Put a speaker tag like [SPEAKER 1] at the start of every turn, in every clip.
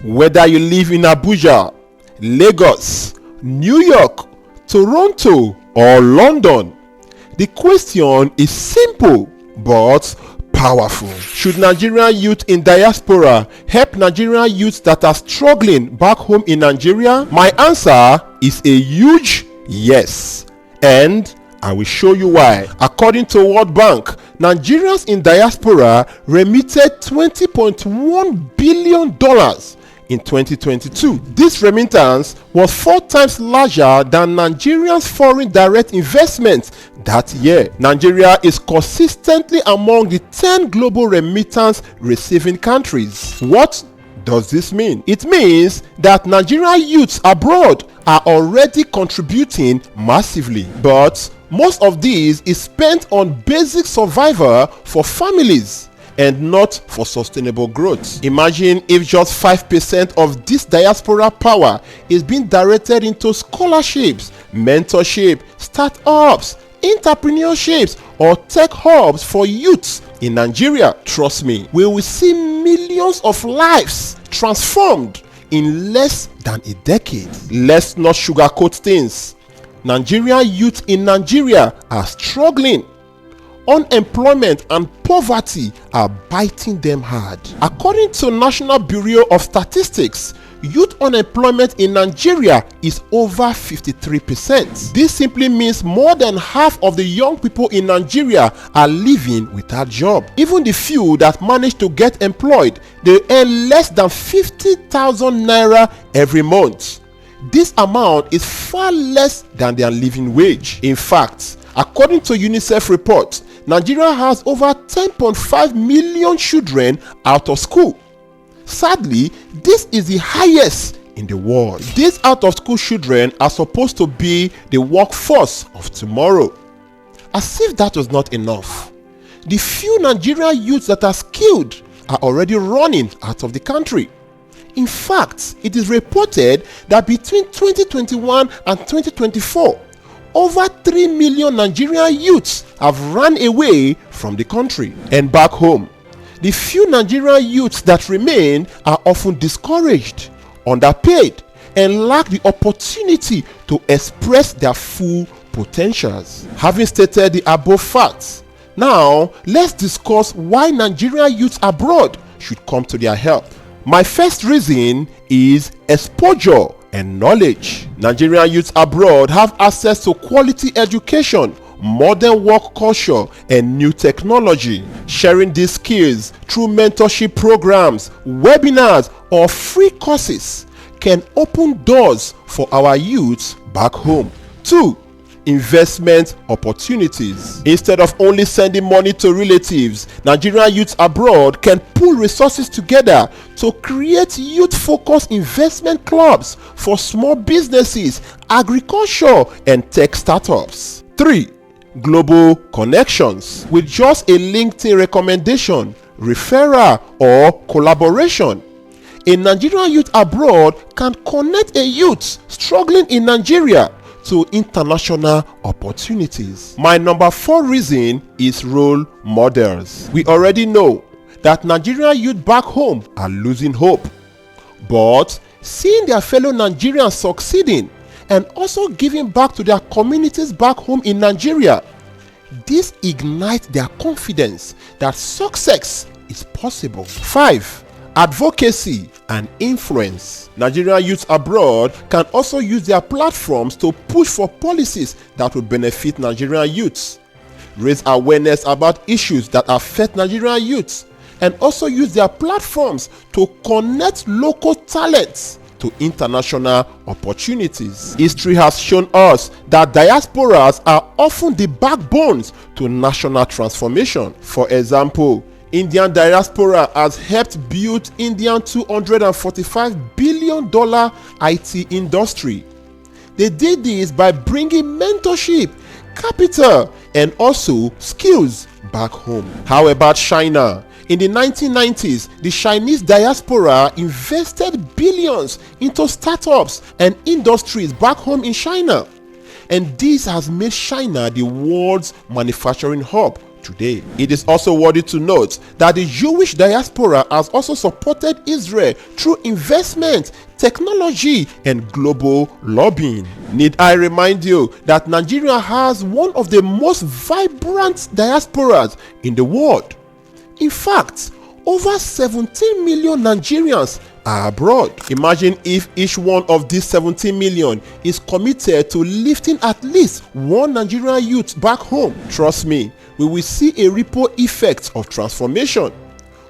[SPEAKER 1] Whether you live in Abuja, Lagos, New York, Toronto, or London, the question is simple but powerful. Should Nigerian youth in diaspora help Nigerian youths that are struggling back home in Nigeria? My answer is a huge yes, and I will show you why. According to World Bank, Nigerians in diaspora remitted $20.1 billion in 2022. This remittance was 4 times larger than Nigeria's foreign direct investment that year. Nigeria is consistently among the 10 global remittance receiving countries. What does this mean? It means that Nigerian youths abroad are already contributing massively, but most of these is spent on basic survival for families and not for sustainable growth. Imagine if just 5% of this diaspora power is being directed into scholarships, mentorship, startups, entrepreneurships, or tech hubs for youths in Nigeria. Trust me, we will see millions of lives transformed in less than a decade. Let's not sugarcoat things. Nigerian youth in Nigeria are struggling. Unemployment and poverty are biting them hard. According to National Bureau of Statistics, youth unemployment in Nigeria is over 53%. This simply means more than half of the young people in Nigeria are living without job. Even the few that manage to get employed, they earn less than 50,000 naira every month. This amount is far less than their living wage. In fact, according to UNICEF report, Nigeria has over 10.5 million children out of school. Sadly, this is the highest in the world. These out-of-school children are supposed to be the workforce of tomorrow. As if that was not enough, the few Nigerian youths that are skilled are already running out of the country. In fact, it is reported that between 2021 and 2024, over 3 million Nigerian youths have run away from the country. And back home, the few Nigerian youths that remain are often discouraged, underpaid, and lack the opportunity to express their full potentials. Having stated the above facts, now let's discuss why Nigerian youths abroad should come to their help. My first reason is exposure and knowledge. Nigerian youths abroad have access to quality education, modern work culture, and new technology. Sharing these skills through mentorship programs, webinars, or free courses can open doors for our youths back home. 2. Investment opportunities. Instead of only sending money to relatives, Nigerian youths abroad can pool resources together to create youth-focused investment clubs for small businesses, agriculture, and tech startups. 3. Global connections. With just a LinkedIn recommendation, referral, or collaboration, a Nigerian youth abroad can connect a youth struggling in Nigeria to international opportunities. My number 4 reason is role models. We already know that Nigerian youth back home are losing hope, but seeing their fellow Nigerians succeeding and also giving back to their communities back home in Nigeria, this ignites their confidence that success is possible. 5. Advocacy and influence. Nigerian youths abroad can also use their platforms to push for policies that will benefit Nigerian youths, raise awareness about issues that affect Nigerian youths, and also use their platforms to connect local talents to international opportunities. History has shown us that diasporas are often the backbones to national transformation. For example, Indian diaspora has helped build Indian $245 billion IT industry. They did this by bringing mentorship, capital, and also skills back home. How about China? In the 1990s, the Chinese diaspora invested billions into startups and industries back home in China. And this has made China the world's manufacturing hub today. It is also worthy to note that the Jewish diaspora has also supported Israel through investment, technology, and global lobbying. Need I remind you that Nigeria has one of the most vibrant diasporas in the world? In fact, over 17 million Nigerians are abroad. Imagine if each one of these 17 million is committed to lifting at least one Nigerian youth back home. Trust me, we will see a ripple effect of transformation,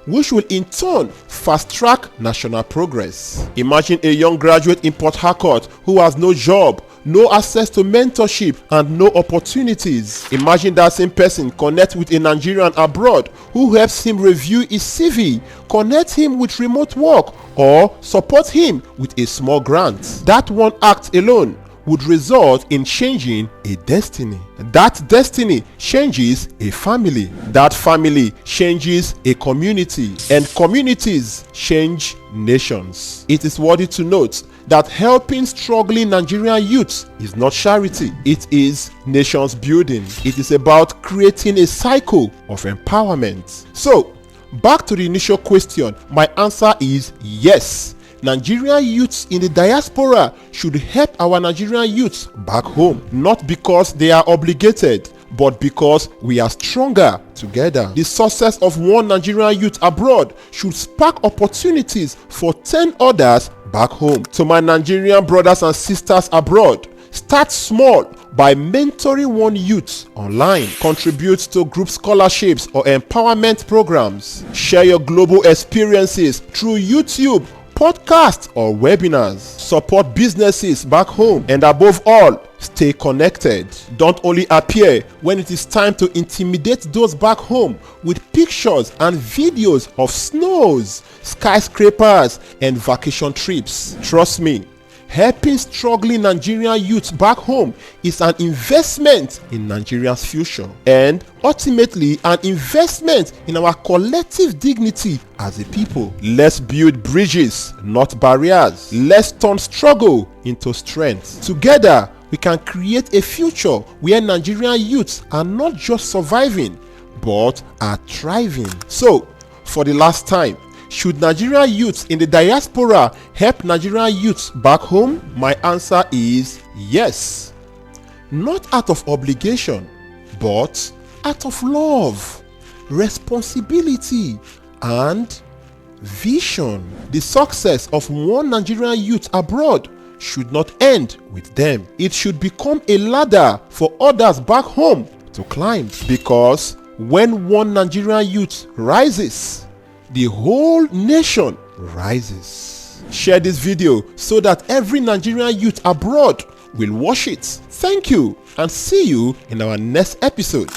[SPEAKER 1] which will in turn fast-track national progress. Imagine a young graduate in Port Harcourt who has no job, no access to mentorship, and no opportunities. Imagine that same person connect with a Nigerian abroad who helps him review his CV, connect him with remote work, or support him with a small grant. That one act alone would result in changing a destiny. That destiny changes a family. That family changes a community. And communities change nations. It is worthy to note that helping struggling Nigerian youths is not charity. It is nations building. It is about creating a cycle of empowerment. So, back to the initial question, my answer is yes. Nigerian youths in the diaspora should help our Nigerian youths back home, not because they are obligated, but because we are stronger together. The success of one Nigerian youth abroad should spark opportunities for 10 others back home. To my Nigerian brothers and sisters abroad, start small by mentoring one youth online. Contribute to group scholarships or empowerment programs. Share your global experiences through YouTube, podcasts, or webinars. Support businesses back home, and above all, stay connected. Don't only appear when it is time to intimidate those back home with pictures and videos of snows, skyscrapers, and vacation trips. Trust me, helping struggling Nigerian youth back home is an investment in Nigeria's future, and ultimately an investment in our collective dignity as a people. Let's build bridges, not barriers. Let's turn struggle into strength. Together, we can create a future where Nigerian youths are not just surviving, but are thriving. So, for the last time, should Nigerian youths in the diaspora help Nigerian youths back home? My answer is yes. Not out of obligation, but out of love, responsibility, and vision. The success of one Nigerian youth abroad should not end with them. It should become a ladder for others back home to climb. Because when one Nigerian youth rises, the whole nation rises. Share this video so that every Nigerian youth abroad will watch it. Thank you, and see you in our next episode.